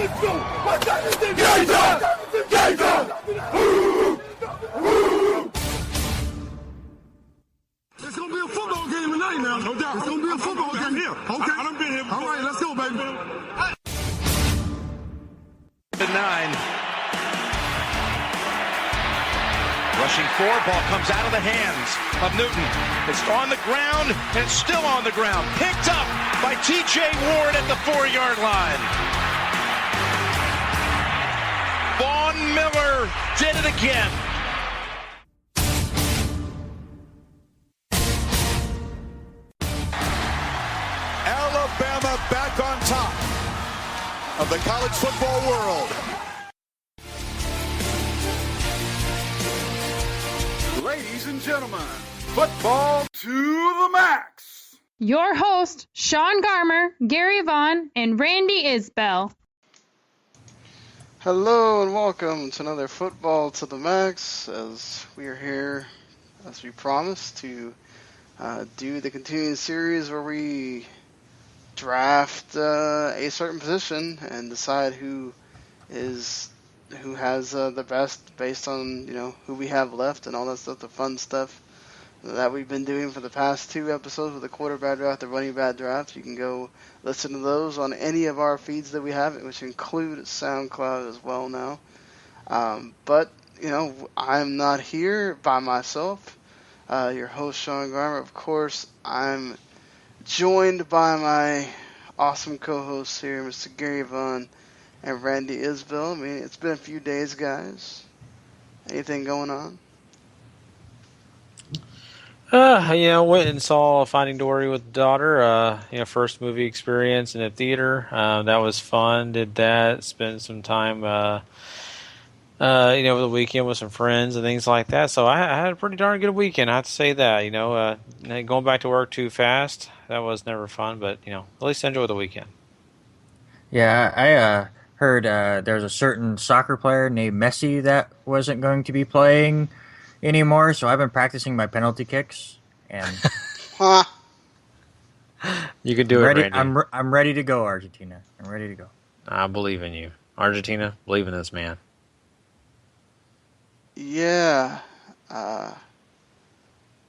It's going to be a football game tonight now. No doubt. It's going to be a football game here. Okay. I done been here before. All right, let's go, baby. 9. Rushing 4, ball comes out of the hands of Newton. It's on the ground, and still on the ground. Picked up by T.J. Ward at the 4-yard line. Vaughn Miller did it again. Alabama back on top of the college football world. Ladies and gentlemen, football to the max. Your host, Sean Garmer, Gary Vaughn, and Randy Isbell. Hello and welcome to another Football to the Max, as we are here, as we promised, to do the continuing series where we draft a certain position and decide who has the best based on who we have left and all that stuff, the fun stuff that we've been doing for the past 2 episodes with the quarterback draft, the running back draft. You can go listen to those on any of our feeds that we have, which include SoundCloud as well now. But I'm not here by myself. Your host, Sean Garmer. Of course, I'm joined by my awesome co-hosts here, Mr. Gary Vaughn and Randy Isbell. I mean, it's been a few days, guys. Anything going on? Went and saw Finding Dory with the daughter. First movie experience in a theater. That was fun. Did that. Spent some time, over the weekend with some friends and things like that. So I had a pretty darn good weekend. I have to say that. Going back to work too fast, that was never fun. But at least I enjoyed the weekend. Yeah, I heard there's a certain soccer player named Messi that wasn't going to be playing anymore, so I've been practicing my penalty kicks, and you can do it, Randy. I'm ready to go, Argentina. I'm ready to go. I believe in you, Argentina. Believe in this man. Yeah,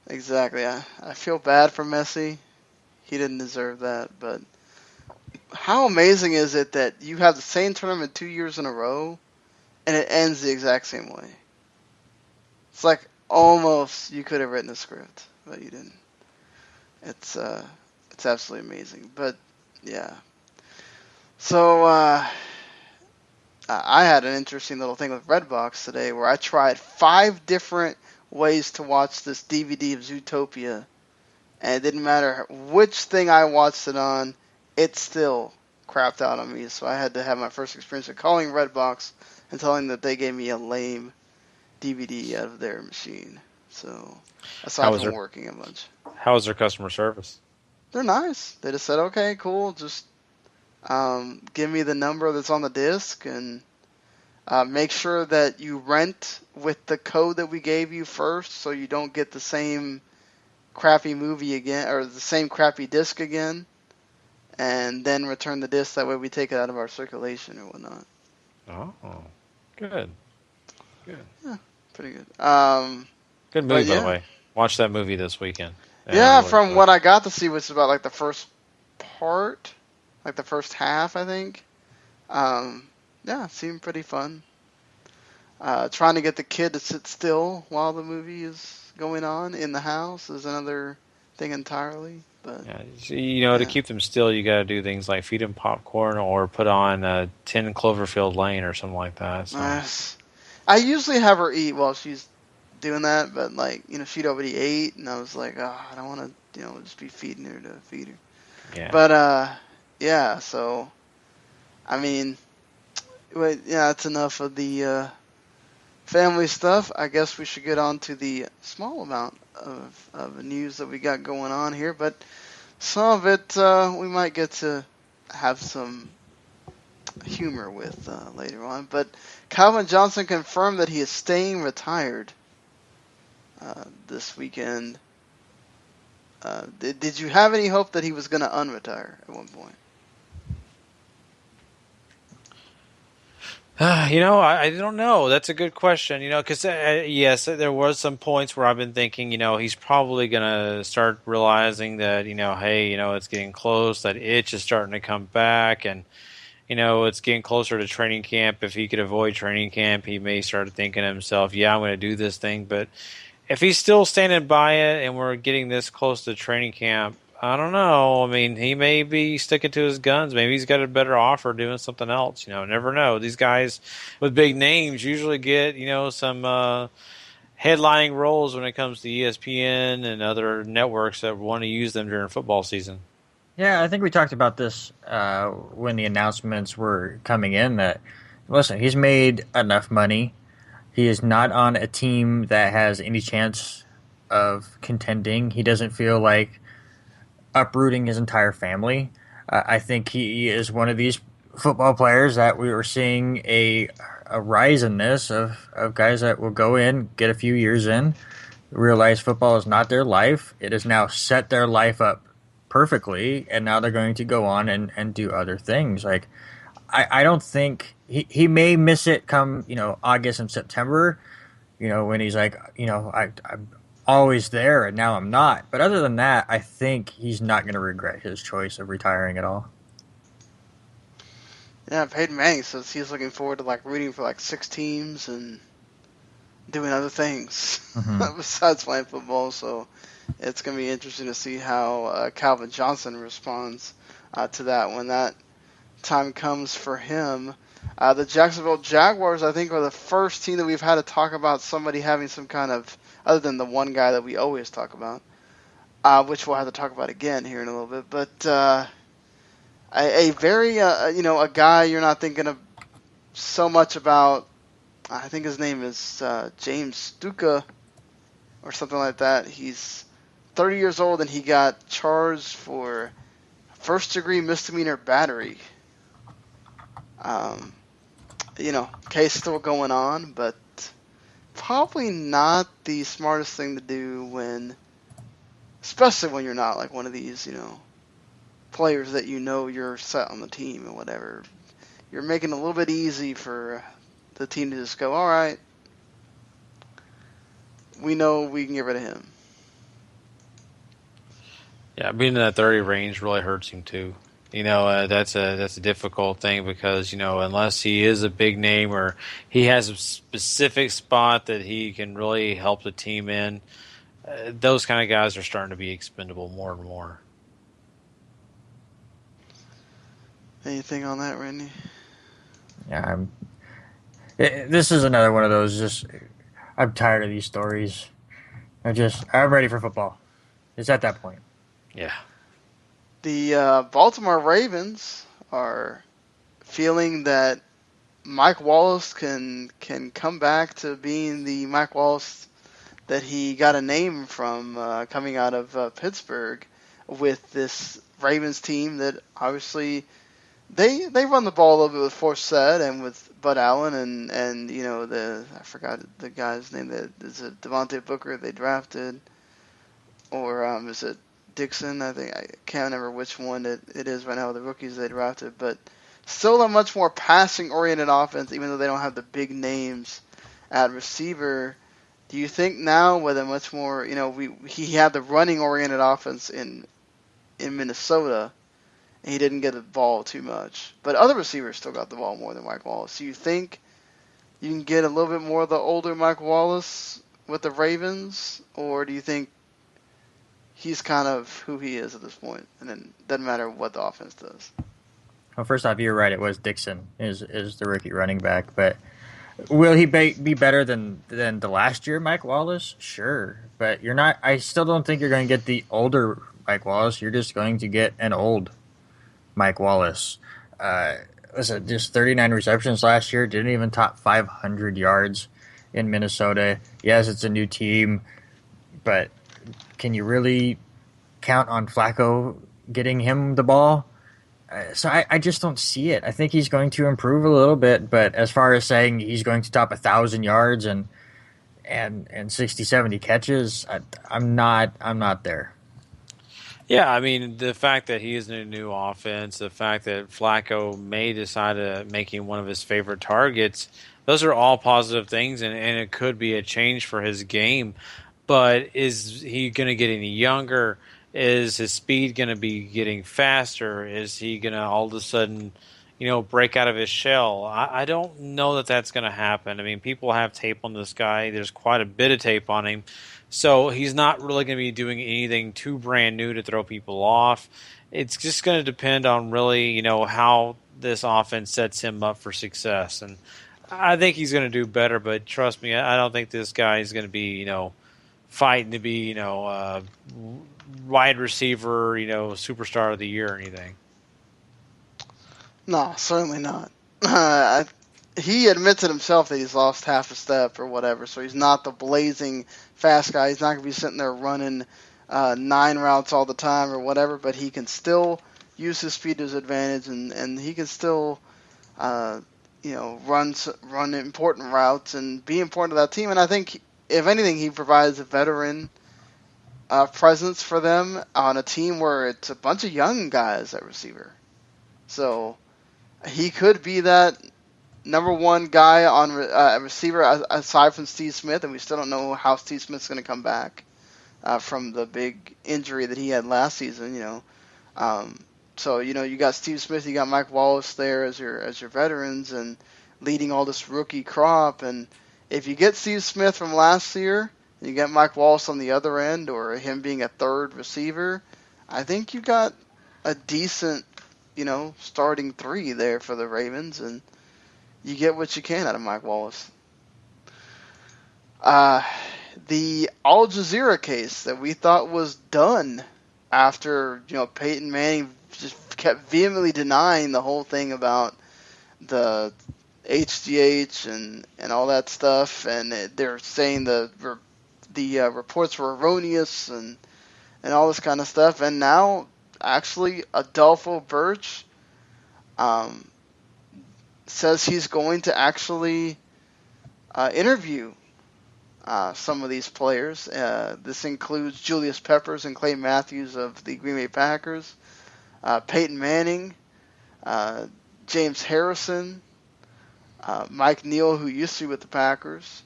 exactly. I feel bad for Messi. He didn't deserve that, but how amazing is it that you have the same tournament 2 years in a row, and it ends the exact same way? It's like almost you could have written a script, but you didn't. It's absolutely amazing. But yeah. So I had an interesting little thing with Redbox today where I tried 5 different ways to watch this DVD of Zootopia, and it didn't matter which thing I watched it on, it still crapped out on me. So I had to have my first experience of calling Redbox and telling them that they gave me a lame DVD out of their machine. So aside from working a bunch. How was their customer service? They're nice. They just said, okay, cool, just give me the number that's on the disc and make sure that you rent with the code that we gave you first so you don't get the same crappy movie again or the same crappy disc again, and then return the disc. That way we take it out of our circulation or whatnot. Oh, good. Good. Yeah, pretty good. Good movie, by the way. Watch that movie this weekend. Yeah, from what I got to see, which is about like the first part, like the first half, I think. Yeah, it seemed pretty fun. Trying to get the kid to sit still while the movie is going on in the house is another thing entirely. But to keep them still, you got to do things like feed them popcorn or put on 10 Cloverfield Lane or something like that. So. I usually have her eat while she's doing that, but she'd already ate, and I was like, I don't want to, just be feeding her to feed her. Yeah. But yeah. So, I mean, that's enough of the family stuff. I guess we should get on to the small amount of news that we got going on here, but some of it we might get to have some humor with later on. But Calvin Johnson confirmed that he is staying retired this weekend. Did you have any hope that he was going to unretire at one point? I don't know. That's a good question. Because yes, there was some points where I've been thinking, he's probably gonna start realizing that, hey, it's getting close. That itch is starting to come back, and it's getting closer to training camp. If he could avoid training camp, he may start thinking to himself, yeah, I'm going to do this thing. But if he's still standing by it and we're getting this close to training camp, I don't know. I mean, he may be sticking to his guns. Maybe he's got a better offer doing something else. Never know. These guys with big names usually get, some headlining roles when it comes to ESPN and other networks that want to use them during football season. Yeah, I think we talked about this when the announcements were coming in that, listen, he's made enough money. He is not on a team that has any chance of contending. He doesn't feel like uprooting his entire family. I think he is one of these football players that we were seeing a rise in this of guys that will go in, get a few years in, realize football is not their life. It has now set their life up perfectly, and now they're going to go on and do other things. Like, I don't think he may miss it come, August and September, when he's like, I'm always there and now I'm not. But other than that, I think he's not going to regret his choice of retiring at all. Yeah, Peyton Manning says he's looking forward to rooting for 6 teams and doing other things besides playing football. So it's going to be interesting to see how Calvin Johnson responds to that when that time comes for him. The Jacksonville Jaguars, I think, are the first team that we've had to talk about somebody having some kind of, other than the one guy that we always talk about, which we'll have to talk about again here in a little bit. But a very, a guy you're not thinking of so much about. I think his name is James Stuka or something like that. He's 30 years old and he got charged for first-degree misdemeanor battery. Case still going on, but probably not the smartest thing to do especially when you're not one of these, players that you're set on the team or whatever. You're making it a little bit easy for the team to just go, all right, we know we can get rid of him. Yeah, being in that 30 range really hurts him too. That's a difficult thing because, unless he is a big name or he has a specific spot that he can really help the team in, those kind of guys are starting to be expendable more and more. Anything on that, Randy? Yeah, this is another one of those, I'm tired of these stories. I'm ready for football. It's at that point. Yeah. The Baltimore Ravens are feeling that Mike Wallace can come back to being the Mike Wallace that he got a name from coming out of Pittsburgh with this Ravens team that obviously they run the ball a little bit with Forsett and with Bud Allen and I forgot the guy's name, is it Devontae Booker they drafted, or is it Dixon? I can't remember which one it is right now, the rookies they drafted, but still a much more passing-oriented offense, even though they don't have the big names at receiver. Do you think now with a much more, he had the running-oriented offense in Minnesota, and he didn't get the ball too much, but other receivers still got the ball more than Mike Wallace. Do you think you can get a little bit more of the older Mike Wallace with the Ravens, or do you think he's kind of who he is at this point, and then it doesn't matter what the offense does? Well, first off, you're right. It was Dixon is the rookie running back, but will he be better than the last year Mike Wallace? Sure, but you're not. I still don't think you're going to get the older Mike Wallace. You're just going to get an old Mike Wallace. Listen, just 39 receptions last year. Didn't even top 500 yards in Minnesota. Yes, it's a new team, but can you really count on Flacco getting him the ball? So I just don't see it. I think he's going to improve a little bit, but as far as saying he's going to top 1,000 yards and 60, 70 catches, I'm not there. Yeah, I mean, the fact that he is in a new offense, the fact that Flacco may decide to make him one of his favorite targets, those are all positive things, and it could be a change for his game. But is he going to get any younger? Is his speed going to be getting faster? Is he going to all of a sudden, break out of his shell? I don't know that that's going to happen. I mean, people have tape on this guy. There's quite a bit of tape on him. So he's not really going to be doing anything too brand new to throw people off. It's just going to depend on really, how this offense sets him up for success. And I think he's going to do better, but trust me, I don't think this guy is going to be, fighting to be, wide receiver, superstar of the year or anything. No, certainly not. He admitted himself that he's lost half a step or whatever, so he's not the blazing fast guy. He's not going to be sitting there running 9 routes all the time or whatever, but he can still use his speed to his advantage, and he can still, run important routes and be important to that team. And I think, if anything, he provides a veteran presence for them on a team where it's a bunch of young guys at receiver. So he could be that number one guy on receiver aside from Steve Smith, and we still don't know how Steve Smith's going to come back from the big injury that he had last season. So you got Steve Smith, you got Mike Wallace there as your veterans and leading all this rookie crop. And if you get Steve Smith from last year, and you get Mike Wallace on the other end, or him being a third receiver, I think you got a decent, starting 3 there for the Ravens, and you get what you can out of Mike Wallace. The Al Jazeera case that we thought was done after, Peyton Manning just kept vehemently denying the whole thing about the HGH and all that stuff, and they're saying the reports were erroneous and all this kind of stuff. And now, actually, Adolfo Birch says he's going to actually interview some of these players. This includes Julius Peppers and Clay Matthews of the Green Bay Packers, Peyton Manning, James Harrison, Mike Neal, who used to be with the Packers.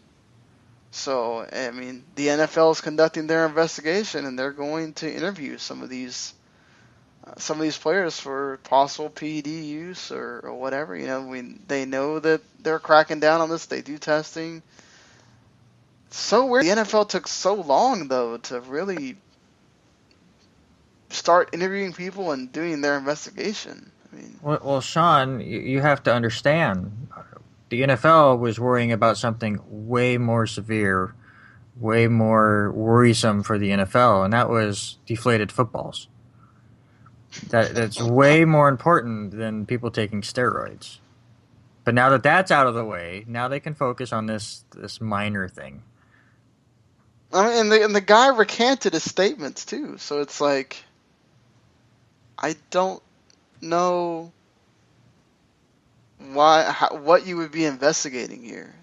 So, I mean, the NFL is conducting their investigation, and they're going to interview some of these players for possible PED use or whatever. They know that they're cracking down on this. They do testing. So weird. The NFL took so long, though, to really start interviewing people and doing their investigation. I mean, well, Sean, you have to understand, the NFL was worrying about something way more severe, way more worrisome for the NFL, and that was deflated footballs. That's way more important than people taking steroids. But now that that's out of the way, now they can focus on this minor thing. I mean, and the guy recanted his statements too, so it's like, I don't know what you would be investigating here.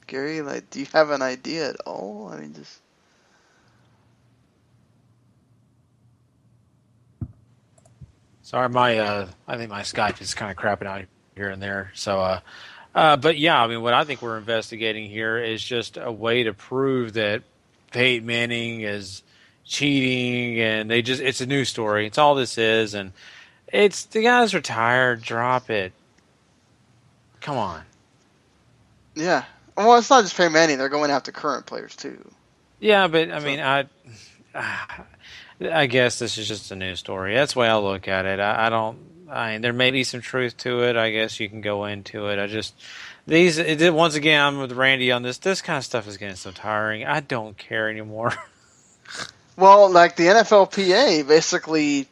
Gary, do you have an idea at all? I mean, just. Sorry, I think my Skype is kind of crapping out here and there. So, but yeah, I mean, what I think we're investigating here is just a way to prove that Peyton Manning is cheating, and it's a news story. It's all this is, and the guy's retired. Drop it. Come on. Yeah. Well, it's not just Peyton Manning. They're going after current players too. Yeah, but I mean, I guess this is just a news story. That's the way I look at it. I mean, there may be some truth to it. I guess you can go into it. Once again, I'm with Randy on this. This kind of stuff is getting so tiring. I don't care anymore. Well, the NFLPA basically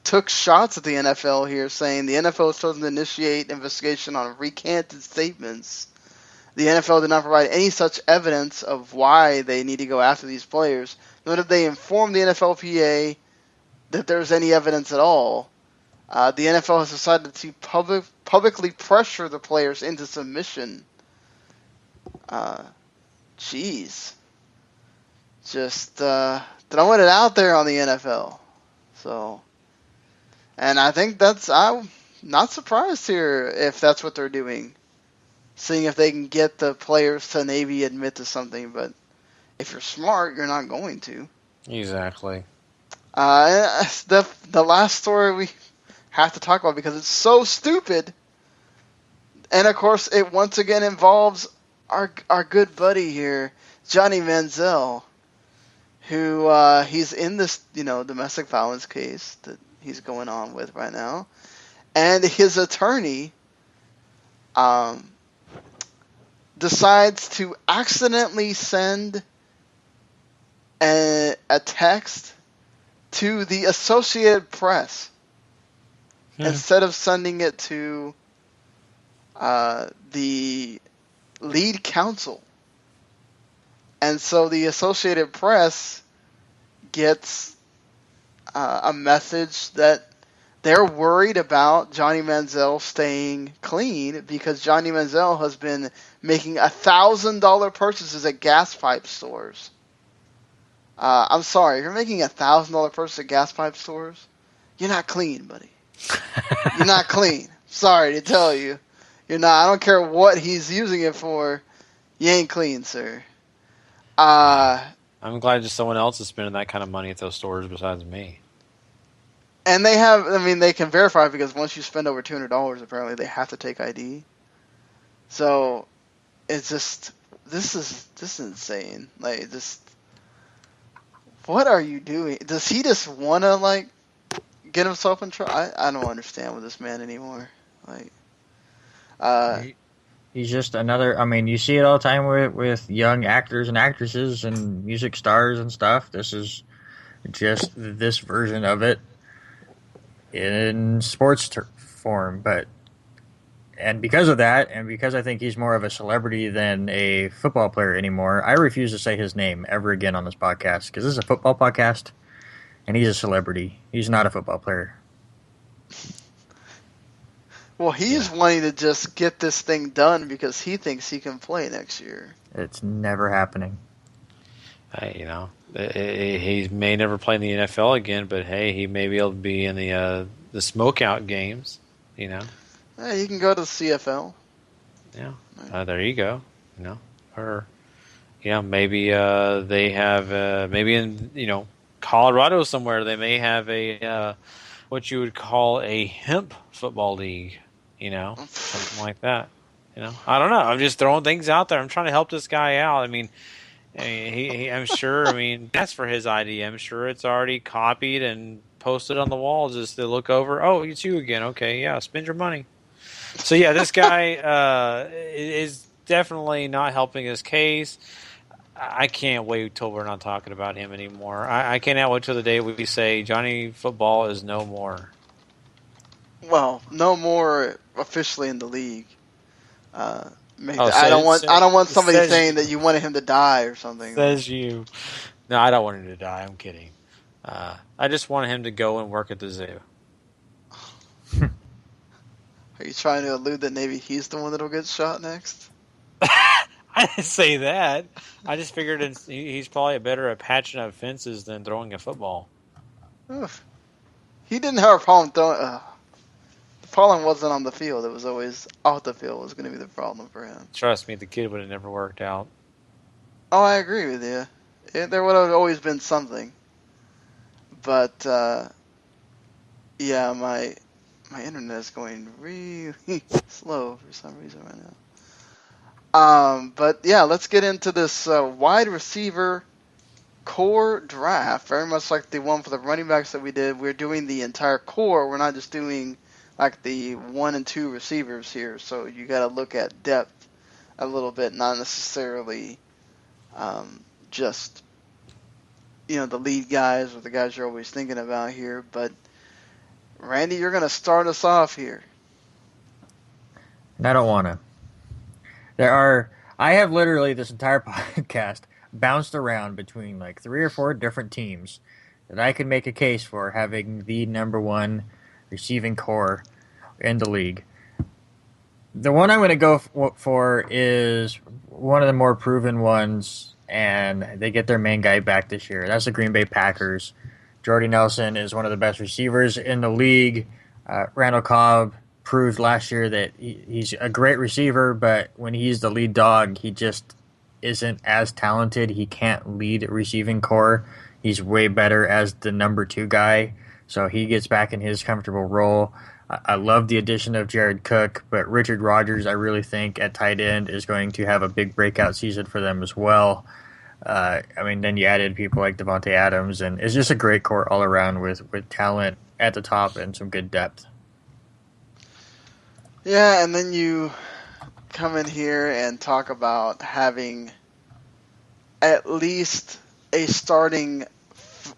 took shots at the NFL here, saying the NFL has chosen to initiate investigation on recanted statements. The NFL did not provide any such evidence of why they need to go after these players, nor did they inform the NFLPA that there's any evidence at all. The NFL has decided to publicly pressure the players into submission. Jeez. just throwing it out there on the NFL. So, and I think I'm not surprised here if that's what they're doing, seeing if they can get the players to maybe admit to something. But if you're smart, you're not going to. Exactly. The last story we have to talk about because it's so stupid, and of course it once again involves our good buddy here, Johnny Manziel, who he's in this domestic violence case that he's going on with right now, and his attorney decides to accidentally send a text to the Associated Press instead of sending it to the lead counsel. And so the Associated Press gets a message that they're worried about Johnny Manziel staying clean because Johnny Manziel has been making $1,000 purchases at gas pipe stores. I'm sorry, if you're making $1,000 purchase at gas pipe stores, you're not clean, buddy. You're not clean. Sorry to tell you. You're not. I don't care what he's using it for. You ain't clean, sir. I'm glad just someone else is spending that kind of money at those stores besides me. And they can verify because once you spend over $200, apparently they have to take ID. So it's just this is insane. Like, just what are you doing? Does he just want to get himself in trouble? I don't understand with this man anymore. He's just another. I mean, you see it all the time with young actors and actresses and music stars and stuff. This is just this version of it in sports form. And because of that, and because I think he's more of a celebrity than a football player anymore, I refuse to say his name ever again on this podcast because this is a football podcast, and he's a celebrity. He's not a football player. Well, he's wanting to just get this thing done because he thinks he can play next year. It's never happening. He may never play in the NFL again, but hey, he may be able to be in the smokeout games. Yeah, you can go to the CFL. Yeah, there you go. Or maybe they have maybe in Colorado somewhere they may have a what you would call a hemp football league. Something like that. I don't know. I'm just throwing things out there. I'm trying to help this guy out. I'm sure. That's for his idea. I'm sure it's already copied and posted on the wall just to look over. Oh, it's you again. Okay, yeah, spend your money. So yeah, this guy is definitely not helping his case. I can't wait till we're not talking about him anymore. I cannot wait till the day we say Johnny Football is no more. Well, no more officially in the league. I don't want somebody saying that you wanted him to die or something. Says you. No, I don't want him to die. I'm kidding. I just want him to go and work at the zoo. Are you trying to allude that maybe he's the one that'll get shot next? I didn't say that. I just figured he's probably better at patching up fences than throwing a football. Oof. He didn't have a problem throwing. The problem wasn't on the field. It was always off the field was going to be the problem for him. Trust me, the kid would have never worked out. Oh, I agree with you. There would have always been something. But, yeah, my internet is going really slow for some reason right now. But, yeah, let's get into this wide receiver core draft. Very much like the one for the running backs that we did. We're doing the entire core. We're not just doing like the 1 and 2 receivers here. So you got to look at depth a little bit, not necessarily just the lead guys or the guys you're always thinking about here. But Randy, you're going to start us off here. And I don't want to. I have literally this entire podcast bounced around between like 3 or 4 different teams that I could make a case for having the number 1 receiving core in the league. The one I'm going to go for is one of the more proven ones and they get their main guy back this year. That's the Green Bay Packers. Jordy Nelson is one of the best receivers in the league. Randall Cobb proved last year that he's a great receiver, but when he's the lead dog, he just isn't as talented. He can't lead a receiving core. He's way better as the number 2 guy, so he gets back in his comfortable role. I love the addition of Jared Cook, but Richard Rodgers, I really think, at tight end is going to have a big breakout season for them as well. Then you added people like Devontae Adams, and it's just a great core all around with talent at the top and some good depth. Yeah, and then you come in here and talk about having at least a starting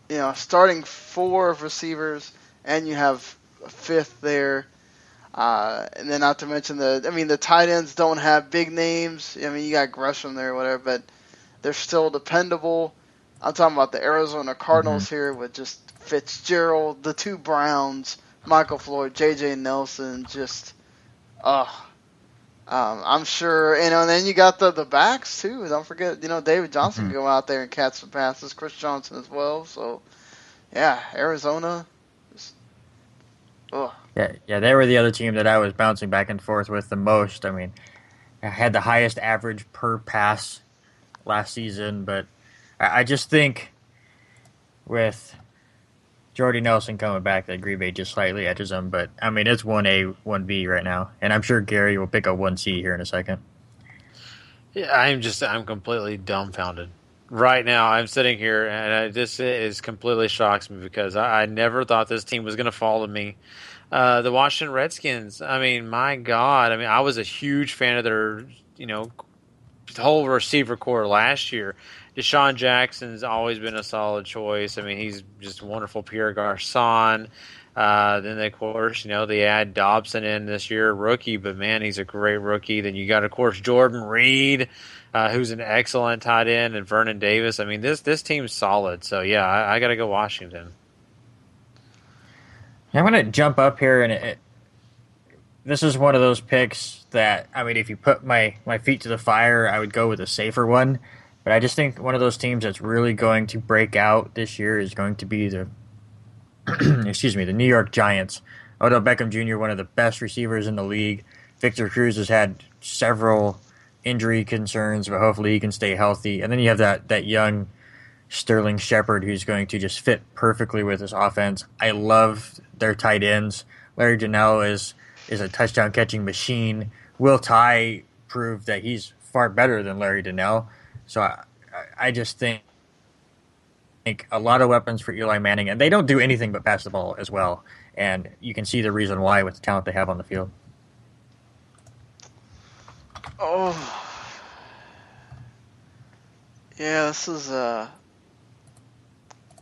4 of receivers, and you have a 5th there. And then not to mention the tight ends don't have big names. You got Gresham there or whatever, but they're still dependable. I'm talking about the Arizona Cardinals here with just Fitzgerald, the 2 Browns, Michael Floyd, J.J. Nelson, just, I'm sure, and then you got the backs too. Don't forget, David Johnson can go out there and catch some passes, Chris Johnson as well. So, yeah, Arizona. Just, Yeah, they were the other team that I was bouncing back and forth with the most. I had the highest average per pass last season, but I just think with Jordy Nelson coming back, that Green Bay just slightly edges them. But, it's 1A, 1B right now. And I'm sure Gary will pick a 1C here in a second. Yeah, I'm completely dumbfounded. Right now, I'm sitting here, and this completely shocks me because I never thought this team was going to fall to me. The Washington Redskins, my God. I was a huge fan of their, whole receiver core last year. Deshaun Jackson's always been a solid choice. He's just wonderful. Pierre Garçon. Then, of course, they add Dobson in this year, rookie, but, man, he's a great rookie. Then you got, of course, Jordan Reed, who's an excellent tight end, and Vernon Davis. This team's solid. So, yeah, I got to go Washington. I'm going to jump up here, and this is one of those picks that, if you put my feet to the fire, I would go with a safer one. But I just think one of those teams that's really going to break out this year is going to be the the New York Giants. Odell Beckham Jr., one of the best receivers in the league. Victor Cruz has had several injury concerns, but hopefully he can stay healthy. And then you have that young Sterling Shepard who's going to just fit perfectly with this offense. I love their tight ends. Larry Donnell is a touchdown catching machine. Will Tye proved that he's far better than Larry Donnell. So I just think a lot of weapons for Eli Manning, and they don't do anything but pass the ball as well. And you can see the reason why with the talent they have on the field. Oh, yeah, this is a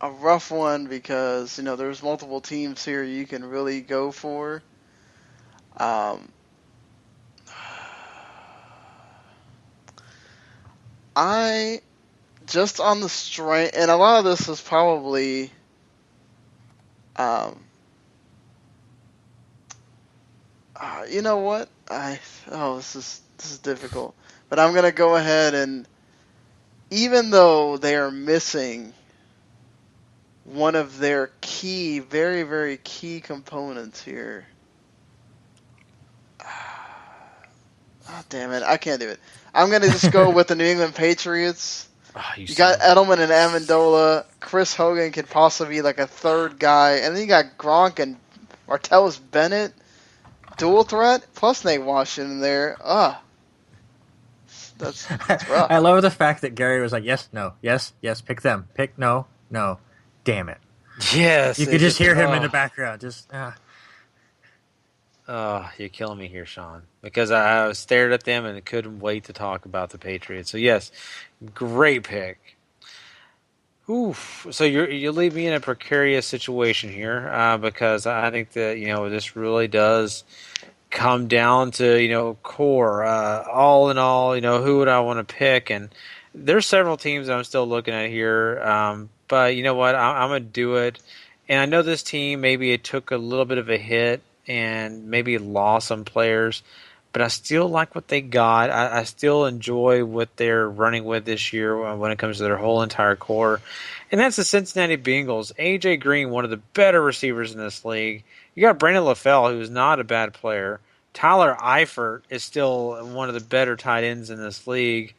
rough one because there's multiple teams here you can really go for. I just on the strength, and a lot of this is probably, you know what? This is difficult, but I'm gonna go ahead and, even though they are missing one of their key, very, very key components here. Oh, damn it. I can't do it. I'm going to just go with the New England Patriots. You got Edelman and Amendola. Chris Hogan could possibly be like a 3rd guy. And then you got Gronk and Martellus Bennett. Dual threat, plus Nate Washington there. That's rough. I love the fact that Gary was like, yes, no, yes, pick them. Pick no. Damn it. Yes. You could just hear him in the background. Oh, you're killing me here, Sean. Because I stared at them and couldn't wait to talk about the Patriots. So, yes, great pick. Oof. So you leave me in a precarious situation here because I think that, this really does come down to, core. All in all, who would I want to pick? And there's several teams that I'm still looking at here. But you know what? I'm going to do it. And I know this team, maybe it took a little bit of a hit and maybe lost some players. but I still like what they got. I still enjoy what they're running with this year when it comes to their whole entire core. And that's the Cincinnati Bengals. A.J. Green, one of the better receivers in this league. You got Brandon LaFell, who's not a bad player. Tyler Eifert is still one of the better tight ends in this league.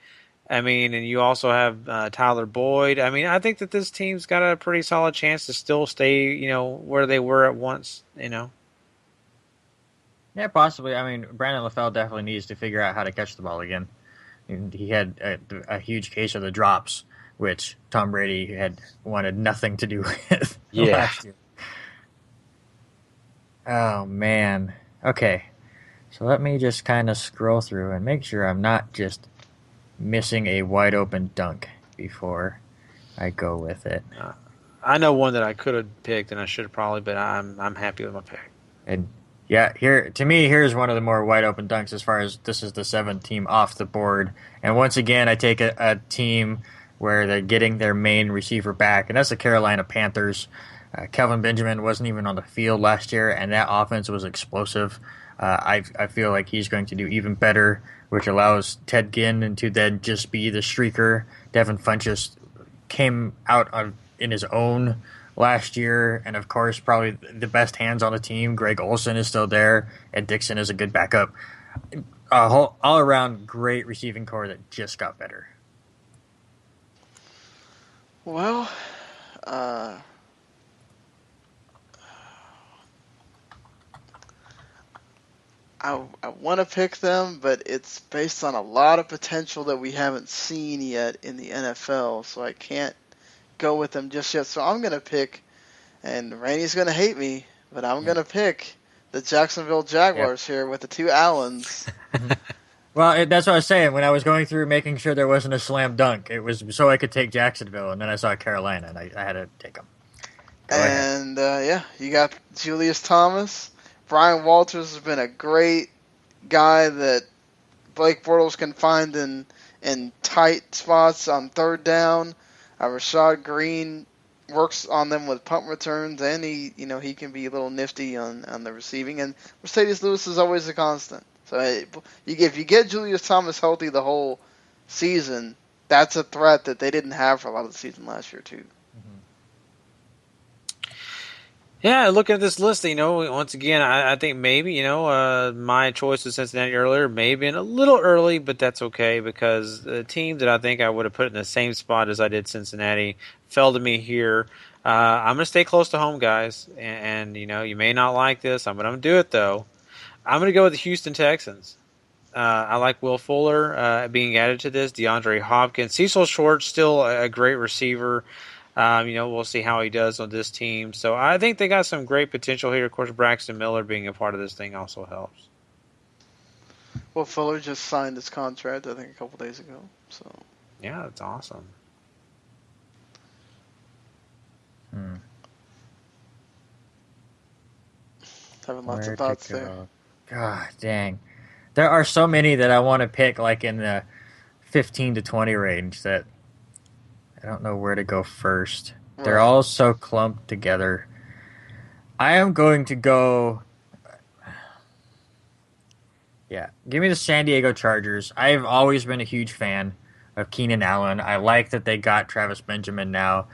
I mean, and you also have Tyler Boyd. I mean, I think that this team's got a pretty solid chance to still stay, where they were at once, Yeah, possibly. I mean, Brandon LaFell definitely needs to figure out how to catch the ball again. He had a huge case of the drops, which Tom Brady had wanted nothing to do with last year. Oh, man. Okay. So let me just kind of scroll through and make sure I'm not just missing a wide open dunk before I go with it. I know one that I could have picked and I should have probably, but I'm happy with my pick. And yeah, here's one of the more wide open dunks as far as this is the 7th team off the board. And once again, I take a team where they're getting their main receiver back, and that's the Carolina Panthers. Kelvin Benjamin wasn't even on the field last year, and that offense was explosive. I feel like he's going to do even better, which allows Ted Ginn to then just be the streaker. Devin Funchess came out in his own last year, and of course, probably the best hands on the team. Greg Olsen is still there, and Dixon is a good backup. All-around great receiving core that just got better. Well, I want to pick them, but it's based on a lot of potential that we haven't seen yet in the NFL, so I can't go with them just yet. So I'm going to pick, and Randy's going to hate me, but I'm going to pick the Jacksonville Jaguars here with the two Allens. Well, that's what I was saying. When I was going through making sure there wasn't a slam dunk, it was so I could take Jacksonville, and then I saw Carolina, and I had to take them. And, you got Julius Thomas. Brian Walters has been a great guy that Blake Bortles can find in tight spots on third down. Rashad Green works on them with punt returns, and he can be a little nifty on the receiving. And Mercedes Lewis is always a constant. So if you get Julius Thomas healthy the whole season, that's a threat that they didn't have for a lot of the season last year too. Yeah, looking at this list, once again, I think maybe, my choice of Cincinnati earlier may have been a little early, but that's okay because the team that I think I would have put in the same spot as I did Cincinnati fell to me here. I'm going to stay close to home, guys, and you may not like this, but I'm going to do it, though. I'm going to go with the Houston Texans. I like Will Fuller being added to this, DeAndre Hopkins. Cecil Short's still a great receiver. We'll see how he does on this team. So I think they got some great potential here. Of course, Braxton Miller being a part of this thing also helps. Well, Fuller just signed his contract, I think, a couple days ago. So yeah, that's awesome. Having lots of thoughts there. God dang. There are so many that I want to pick like in the 15 to 20 range that I don't know where to go first. Right. They're all so clumped together. I am going to go... Yeah, give me the San Diego Chargers. I've always been a huge fan of Keenan Allen. I like that they got Travis Benjamin now.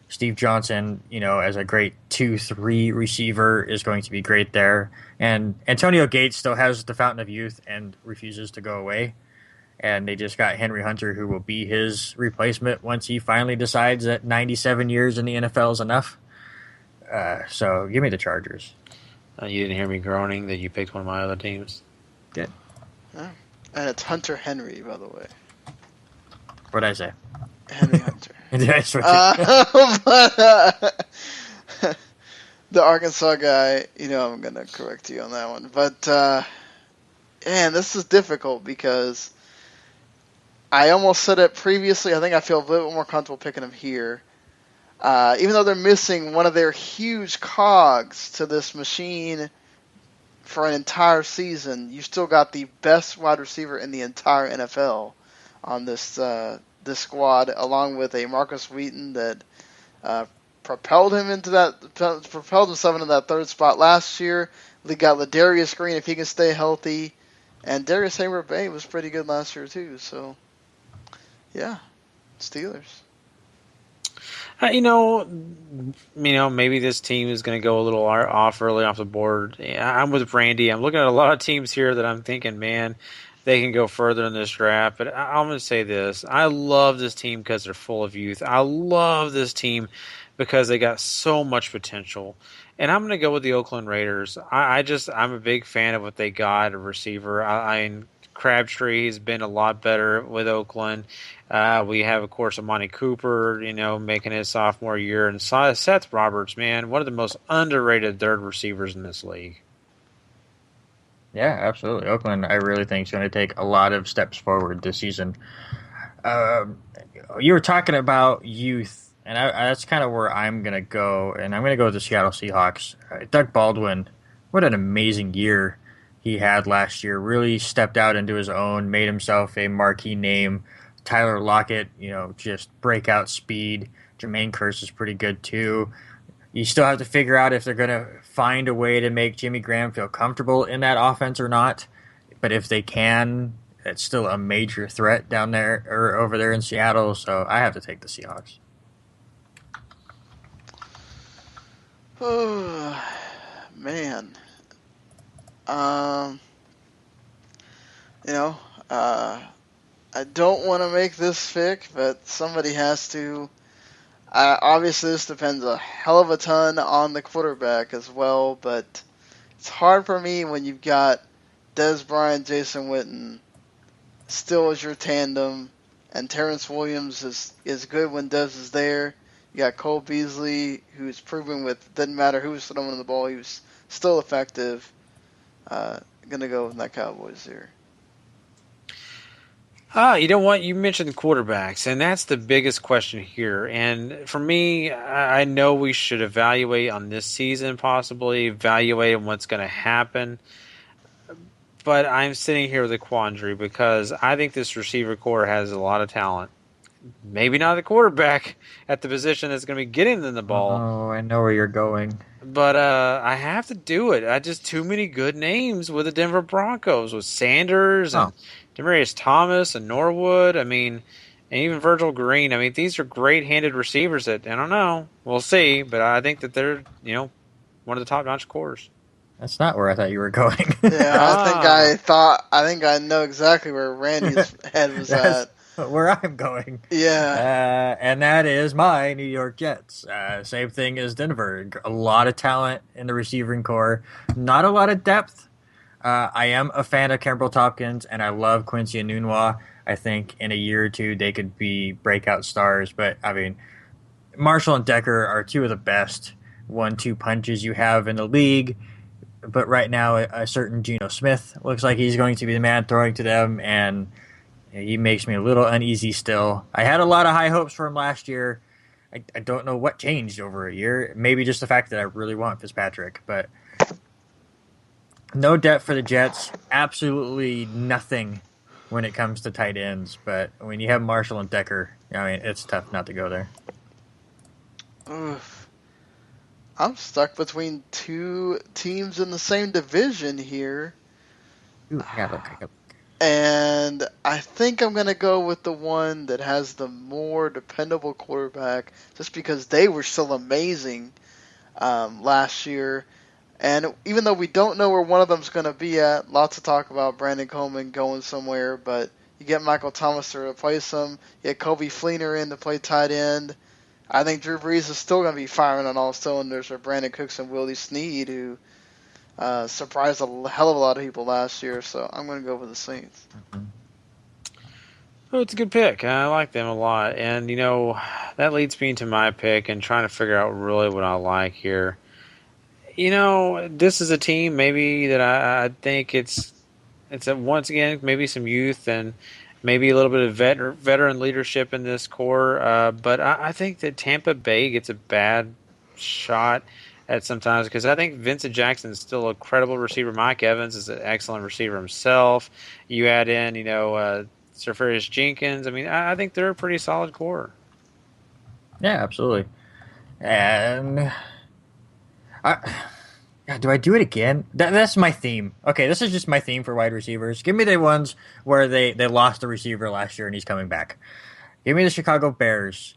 Steve Johnson, as a great 2-3 receiver is going to be great there. And Antonio Gates still has the fountain of youth and refuses to go away. And they just got Henry Hunter, who will be his replacement once he finally decides that 97 years in the NFL is enough. So give me the Chargers. You didn't hear me groaning that you picked one of my other teams? Good. Yeah. And it's Hunter Henry, by the way. What'd I say? Henry Hunter. Did I switch the Arkansas guy, I'm going to correct you on that one. But, man, this is difficult because I almost said it previously. I think I feel a little bit more comfortable picking him here. Even though they're missing one of their huge cogs to this machine for an entire season, you still got the best wide receiver in the entire NFL on this squad, along with a Marcus Wheaton that propelled himself into that third spot last year. They got Ladarius Green if he can stay healthy. And Darius Heyward-Bay was pretty good last year too. So, yeah, Steelers. Maybe this team is going to go a little off early off the board. I'm with Randy. I'm looking at a lot of teams here that I'm thinking, man, they can go further in this draft. But I'm going to say this. I love this team because they're full of youth. I love this team because they got so much potential. And I'm going to go with the Oakland Raiders. I'm a big fan of what they got, a receiver. Crabtree has been a lot better with Oakland. We have, of course, Amani Cooper, making his sophomore year. And Seth Roberts, man, one of the most underrated third receivers in this league. Yeah, absolutely. Oakland, I really think, is going to take a lot of steps forward this season. You were talking about youth, and that's kind of where I'm going to go. And I'm going to go with the Seattle Seahawks. Doug Baldwin, what an amazing year he had last year. Really stepped out into his own, made himself a marquee name. Tyler Lockett, just breakout speed. Jermaine Kearse is pretty good too. You still have to figure out if they're going to find a way to make Jimmy Graham feel comfortable in that offense or not. But if they can, it's still a major threat down there or over there in Seattle. So I have to take the Seahawks. Oh, man. I don't want to make this pick, but somebody has to. Obviously, this depends a hell of a ton on the quarterback as well, but it's hard for me when you've got Dez Bryant, Jason Witten still as your tandem, and Terrence Williams is good when Dez is there. You got Cole Beasley, who's proven didn't matter who was throwing the ball, he was still effective. Gonna go with my Cowboys here. You know what? You mentioned quarterbacks, and that's the biggest question here. And for me, I know we should evaluate on this season, possibly evaluate on what's going to happen. But I'm sitting here with a quandary because I think this receiver core has a lot of talent. Maybe not the quarterback at the position that's going to be getting them the ball. Oh, I know where you're going. But I have to do it. I just too many good names with the Denver Broncos, with Sanders and Demaryius Thomas and Norwood. And even Virgil Green. These are great-handed receivers that, I don't know. We'll see. But I think that they're, one of the top-notch cores. That's not where I thought you were going. Yeah, I think I know exactly where Randy's head was at. Where I'm going. Yeah. And that is my New York Jets. Same thing as Denver. A lot of talent in the receiving core. Not a lot of depth. I am a fan of Campbell Tompkins, and I love Quincy Enunwa. I think in a year or two they could be breakout stars. But, Marshall and Decker are two of the best 1-2 punches you have in the league. But right now, a certain Geno Smith looks like he's going to be the man throwing to them, and he makes me a little uneasy still. I had a lot of high hopes for him last year. I don't know what changed over a year. Maybe just the fact that I really want Fitzpatrick. But no depth for the Jets. Absolutely nothing when it comes to tight ends. But when you have Marshall and Decker, it's tough not to go there. Oof. I'm stuck between two teams in the same division here. Ooh, I gotta look. And I think I'm going to go with the one that has the more dependable quarterback just because they were still amazing last year. And even though we don't know where one of them's going to be at, lots of talk about Brandon Coleman going somewhere, but you get Michael Thomas to replace him. You get Kobe Fleener in to play tight end. I think Drew Brees is still going to be firing on all cylinders for Brandon Cooks and Willie Snead, who surprised a hell of a lot of people last year, so I'm going to go with the Saints. Oh, it's a good pick. I like them a lot. And, that leads me to my pick and trying to figure out really what I like here. This is a team maybe that I think it's once again, maybe some youth and maybe a little bit of veteran leadership in this core. But I think that Tampa Bay gets a bad shot at sometimes because I think Vincent Jackson is still a credible receiver. Mike Evans is an excellent receiver himself. You add in, Surfarius Jenkins. I think they're a pretty solid core. Yeah, absolutely. And God, do I do it again? That's my theme. Okay, this is just my theme for wide receivers. Give me the ones where they lost the receiver last year and he's coming back. Give me the Chicago Bears.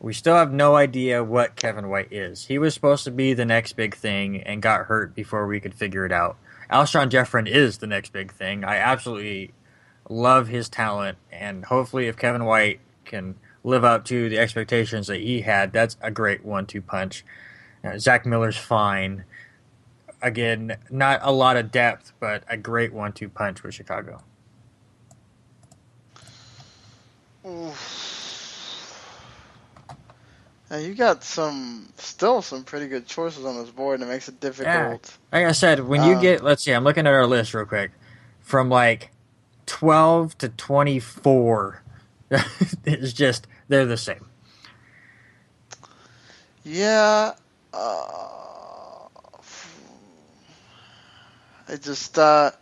We still have no idea what Kevin White is. He was supposed to be the next big thing and got hurt before we could figure it out. Alshon Jeffrey is the next big thing. I absolutely love his talent, and hopefully if Kevin White can live up to the expectations that he had, that's a great 1-2 punch. Zach Miller's fine. Again, not a lot of depth, but a great 1-2 punch with Chicago. Now you got still some pretty good choices on this board, and it makes it difficult. Yeah. Like I said, when you get, let's see, I'm looking at our list real quick, from like 12 to 24, it's just, they're the same. Yeah. It just, the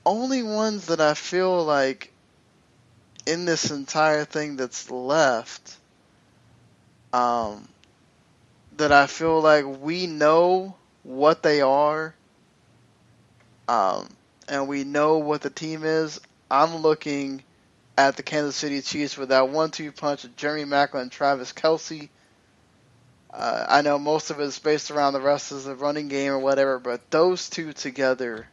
only ones that I feel like in this entire thing that's left, that I feel like we know what they are, and we know what the team is. I'm looking at the Kansas City Chiefs with that 1-2 punch of Jeremy Maclin and Travis Kelce. I know most of it is based around the rest of the running game or whatever, but those two together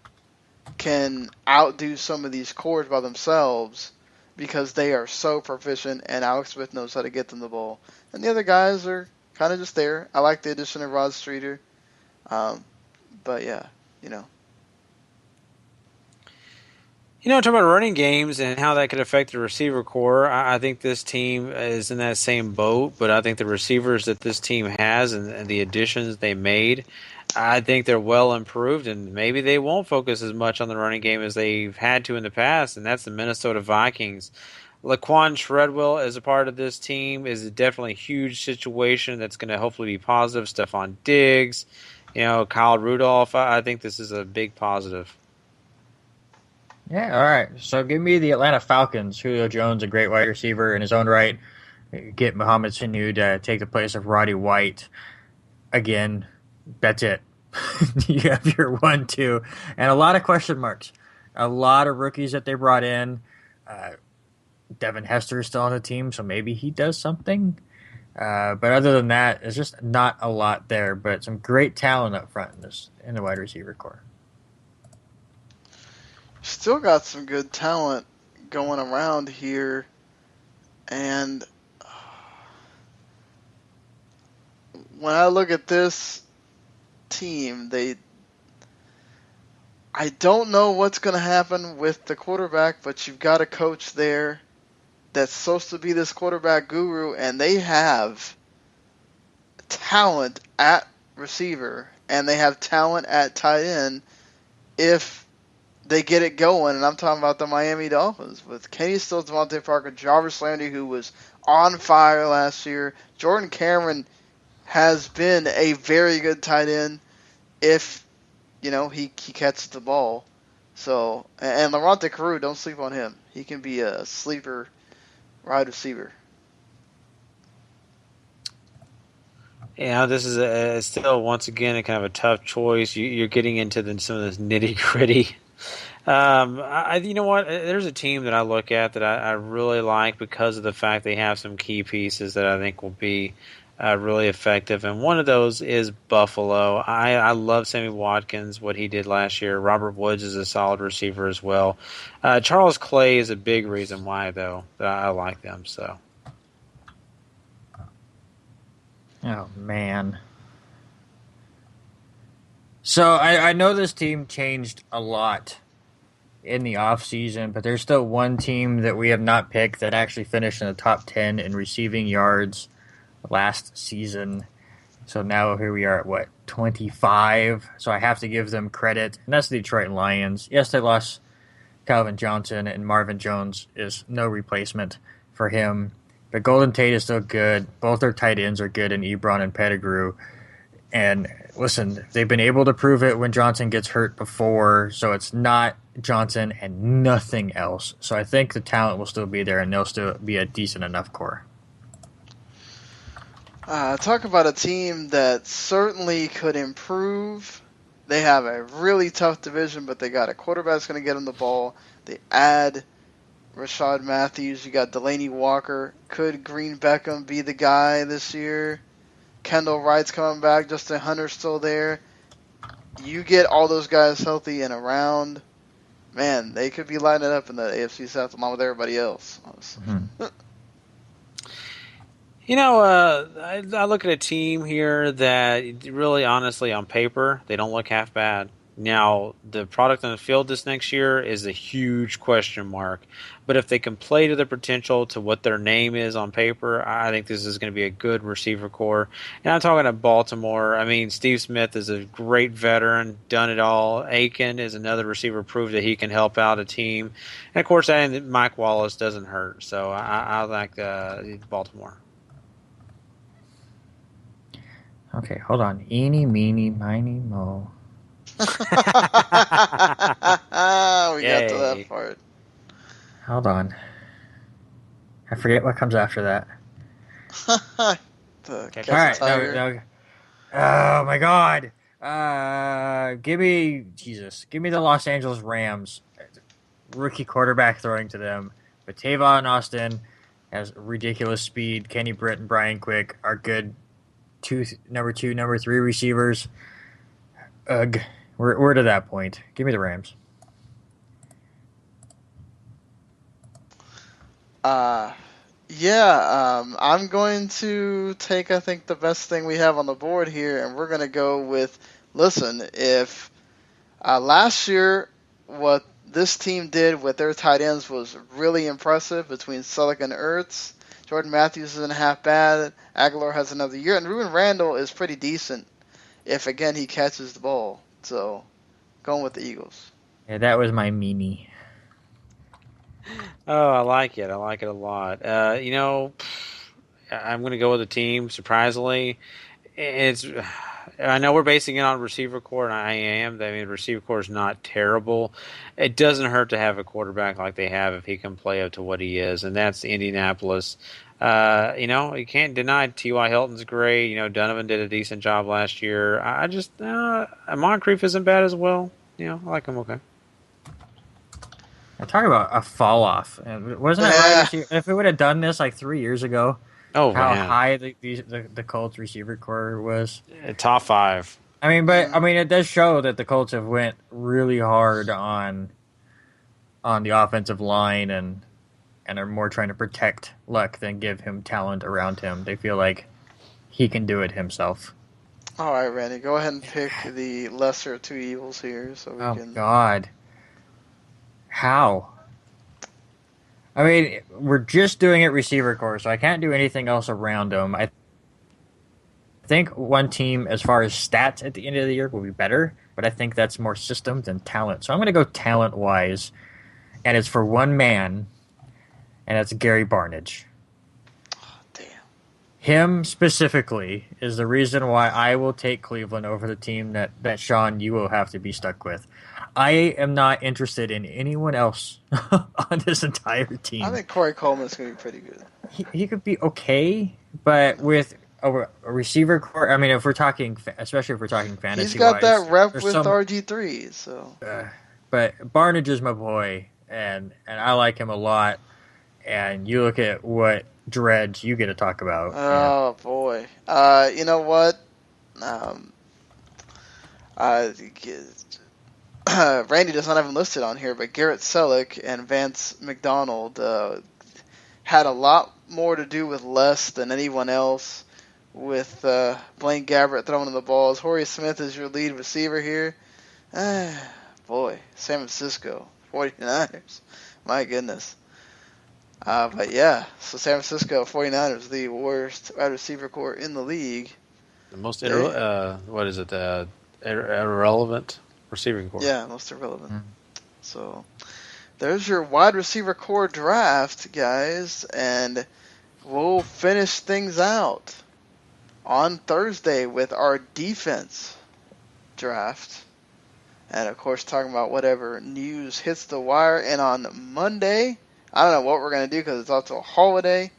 can outdo some of these cores by themselves because they are so proficient, and Alex Smith knows how to get them the ball. And the other guys are kind of just there. I like the addition of Rod Streeter. But yeah, talking about running games and how that could affect the receiver core, I think this team is in that same boat, but I think the receivers that this team has and the additions they made, I think they're well improved, and maybe they won't focus as much on the running game as they've had to in the past, and that's the Minnesota Vikings. Laquan Treadwell as a part of this team is definitely a huge situation that's going to hopefully be positive. Stephon Diggs, Kyle Rudolph, I think this is a big positive. Yeah, all right. So give me the Atlanta Falcons. Julio Jones, a great wide receiver in his own right. Get Mohamed Sanu to take the place of Roddy White. Again, that's it. You have your 1-2. And a lot of question marks. A lot of rookies that they brought in. Devin Hester is still on the team, so maybe he does something. But other than that, it's just not a lot there. But some great talent up front in the wide receiver core. Still got some good talent going around here, and when I look at this team, I don't know what's going to happen with the quarterback, but you've got a coach there that's supposed to be this quarterback guru, and they have talent at receiver, and they have talent at tight end if they get it going, and I'm talking about the Miami Dolphins with Kenny Stills, Devontae Parker, Jarvis Landry, who was on fire last year. Jordan Cameron has been a very good tight end if, he catches the ball. So, and Laronte Carew, don't sleep on him. He can be a sleeper wide receiver. Yeah, this is still, once again, a kind of a tough choice. You're getting into some of this nitty-gritty. You know what? There's a team that I look at that I really like because of the fact they have some key pieces that I think will be really effective, and one of those is Buffalo. I love Sammy Watkins, what he did last year. Robert Woods is a solid receiver as well. Charles Clay is a big reason why, though, that I like them. So. Oh, man. So I know this team changed a lot in the offseason, but there's still one team that we have not picked that actually finished in the top 10 in receiving yards last season. So now here we are at, 25? So I have to give them credit, and that's the Detroit Lions. Yes, they lost Calvin Johnson, and Marvin Jones is no replacement for him. But Golden Tate is still good. Both their tight ends are good in Ebron and Pettigrew. And listen, they've been able to prove it when Johnson gets hurt before, so it's not Johnson and nothing else. So I think the talent will still be there, and they'll still be a decent enough core. Talk about a team that certainly could improve. They have a really tough division, but they got a quarterback that's going to get them the ball. They add Rashad Matthews. You got Delaney Walker. Could Green Beckham be the guy this year? Kendall Wright's coming back. Justin Hunter's still there. You get all those guys healthy and around, man, they could be lining up in the AFC South along with everybody else. Mm-hmm. I look at a team here that really, honestly, on paper, they don't look half bad. Now, the product on the field this next year is a huge question mark. But if they can play to their potential, to what their name is on paper, I think this is going to be a good receiver core. And I'm talking about Baltimore. I mean, Steve Smith is a great veteran, done it all. Aiken is another receiver, proved that he can help out a team. And, of course, Mike Wallace doesn't hurt. So I like Baltimore. Okay, hold on. Eeny, meeny, miny, mo. We got to that part. Hold on. I forget what comes after that. All right. No. Oh, my God. Give me the Los Angeles Rams. Rookie quarterback throwing to them. But Tavon Austin has ridiculous speed. Kenny Britt and Brian Quick are good number 2, number 3 receivers. Ugh. We're to that point. Give me the Rams. I'm going to take, I think, the best thing we have on the board here, and we're going to go with, listen, if last year what this team did with their tight ends was really impressive between Selleck and Ertz, Jordan Matthews isn't half bad, Aguilar has another year, and Ruben Randall is pretty decent if, again, he catches the ball. So, going with the Eagles. Yeah, that was my meanie. Oh, I like it. I like it a lot. I'm going to go with the team, surprisingly. I know we're basing it on receiver core, and I am. I mean, receiver core is not terrible. It doesn't hurt to have a quarterback like they have if he can play up to what he is, and that's Indianapolis. You can't deny T.Y. Hilton's great. Donovan did a decent job last year. I just Moncrief isn't bad as well. I like him okay. I talk about a fall off. Wasn't it right if we would have done this like 3 years ago? Oh, how man. high the Colts receiver core was? Top 5. It does show that the Colts have went really hard on the offensive line and are more trying to protect Luck than give him talent around him. They feel like he can do it himself. All right, Randy, go ahead and pick the lesser of two evils here, so we can. Oh God, how? We're just doing it receiver core, so I can't do anything else around them. I think one team, as far as stats at the end of the year, will be better, but I think that's more system than talent. So I'm going to go talent-wise, and it's for one man, and that's Gary Barnidge. Oh, damn. Him specifically is the reason why I will take Cleveland over the team that Sean, you will have to be stuck with. I am not interested in anyone else on this entire team. I think Corey Coleman's going to be pretty good. He could be okay, but with a receiver core, if we're talking, especially if we're talking fantasy, he's got that rep with RG3, so. But Barnidge is my boy, and I like him a lot. And you look at what dreads you get to talk about. Oh, boy. You know what? Randy does not have him listed on here, but Garrett Selleck and Vance McDonald had a lot more to do with less than anyone else, with Blaine Gabbert throwing the balls. Horry Smith is your lead receiver here. Boy, San Francisco, 49ers. My goodness. But yeah, so San Francisco 49ers, the worst wide receiver core in the league. The most irrelevant receiving core. Yeah, most irrelevant. Mm-hmm. So there's your wide receiver core draft, guys, and we'll finish things out on Thursday with our defense draft. And of course, talking about whatever news hits the wire. And on Monday, I don't know what we're going to do because it's also a holiday.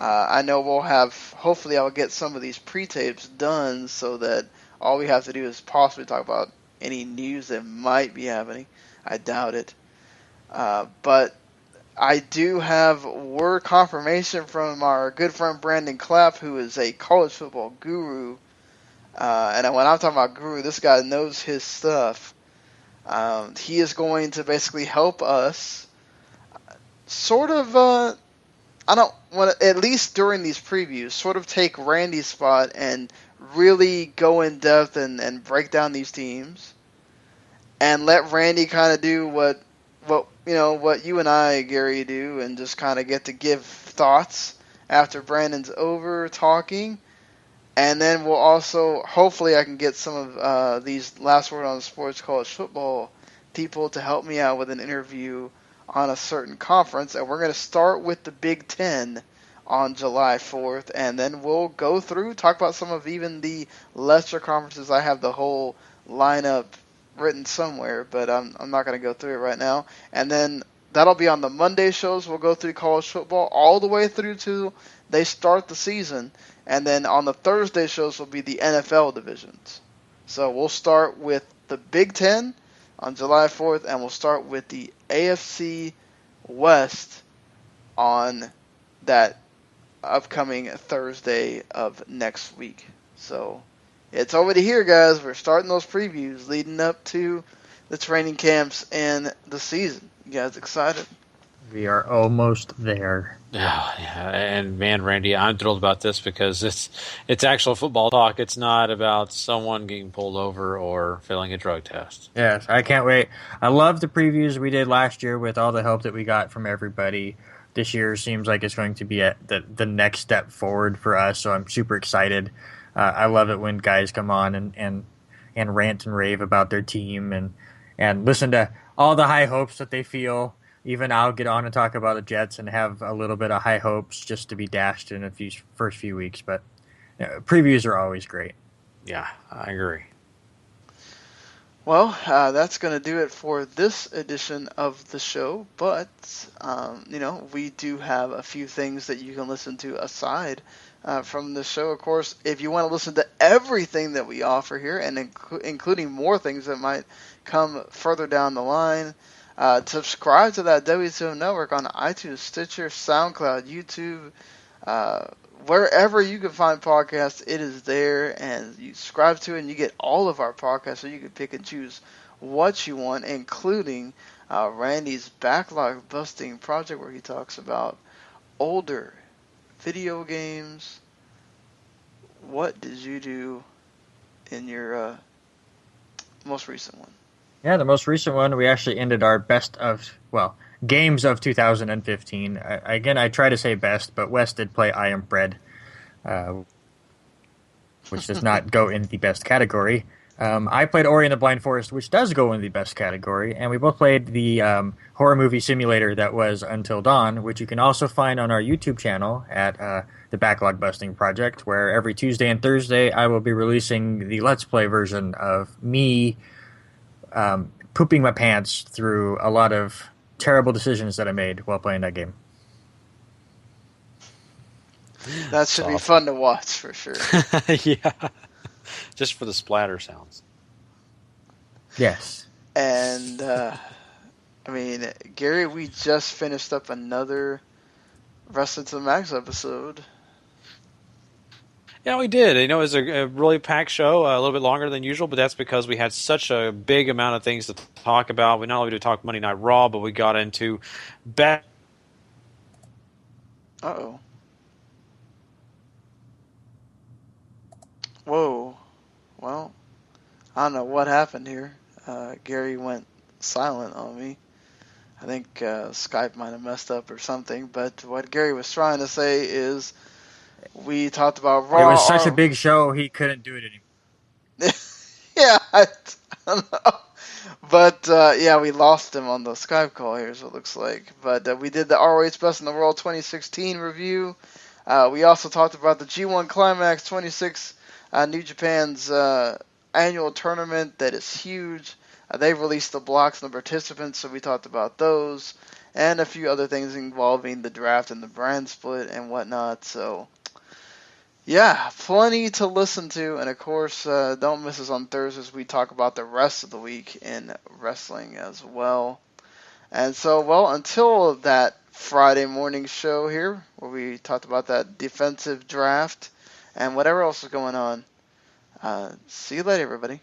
I know hopefully I'll get some of these pre-tapes done so that all we have to do is possibly talk about any news that might be happening. I doubt it. But I do have word confirmation from our good friend Brandon Clapp, who is a college football guru. And when I'm talking about guru, this guy knows his stuff. He is going to basically help us sort of, I don't want to, at least during these previews, sort of take Randy's spot and really go in depth and break down these teams. And let Randy kind of do what you and I, Gary, do, and just kind of get to give thoughts after Brandon's over talking. And then we'll also, hopefully I can get some of these Last Word on Sports college football people to help me out with an interview on a certain conference. And we're going to start with the Big Ten on July 4th. And then we'll go through, talk about some of even the lesser conferences. I have the whole lineup written somewhere, but I'm not going to go through it right now. And then that'll be on the Monday shows. We'll go through college football all the way through to they start the season. And then on the Thursday shows will be the NFL divisions. So we'll start with the Big Ten on July 4th, and we'll start with the AFC West on that upcoming Thursday of next week. So it's already here, guys. We're starting those previews leading up to the training camps and the season. You guys excited? We are almost there. Oh, yeah, and man, Randy, I'm thrilled about this because it's actual football talk. It's not about someone getting pulled over or failing a drug test. Yes, I can't wait. I love the previews we did last year with all the help that we got from everybody. This year seems like it's going to be the next step forward for us, so I'm super excited. I love it when guys come on and rant and rave about their team and listen to all the high hopes that they feel. Even I'll get on and talk about the Jets and have a little bit of high hopes just to be dashed in first few weeks. But previews are always great. Yeah, I agree. Well, that's going to do it for this edition of the show. But, we do have a few things that you can listen to aside from the show. Of course, if you want to listen to everything that we offer here, and including more things that might come further down the line, subscribe to that WTO Network on iTunes, Stitcher, SoundCloud, YouTube, wherever you can find podcasts, it is there, and you subscribe to it, and you get all of our podcasts, so you can pick and choose what you want, including Randy's backlog busting project, where he talks about older video games. What did you do in your most recent one? Yeah, the most recent one, we actually ended our games of 2015. Again, I try to say best, but Wes did play I Am Bread, which does not go in the best category. I played Ori and the Blind Forest, which does go in the best category, and we both played the horror movie simulator that was Until Dawn, which you can also find on our YouTube channel at the Backlog Busting Project, where every Tuesday and Thursday I will be releasing the Let's Play version of me pooping my pants through a lot of terrible decisions that I made while playing that game. That should be fun to watch for sure. Yeah, just for the splatter sounds. Yes. And Gary, we just finished up another Wrestling to the Max episode. Yeah, we did. It was a really packed show, a little bit longer than usual, but that's because we had such a big amount of things to talk about. We not only did talk Monday Night Raw, but we got into Uh-oh. Whoa. Well, I don't know what happened here. Gary went silent on me. I think Skype might have messed up or something, but what Gary was trying to say is we talked about Raw. It was such a big show, he couldn't do it anymore. Yeah, I don't know. But, we lost him on the Skype call here, so it looks like. But we did the ROH Best in the World 2016 review. We also talked about the G1 Climax 26, New Japan's annual tournament that is huge. They released the blocks and the participants, so we talked about those, and a few other things involving the draft and the brand split and whatnot. So, yeah, plenty to listen to, and of course, don't miss us on Thursdays. We talk about the rest of the week in wrestling as well. And so, well, until that Friday morning show here, where we talked about that defensive draft and whatever else is going on, see you later, everybody.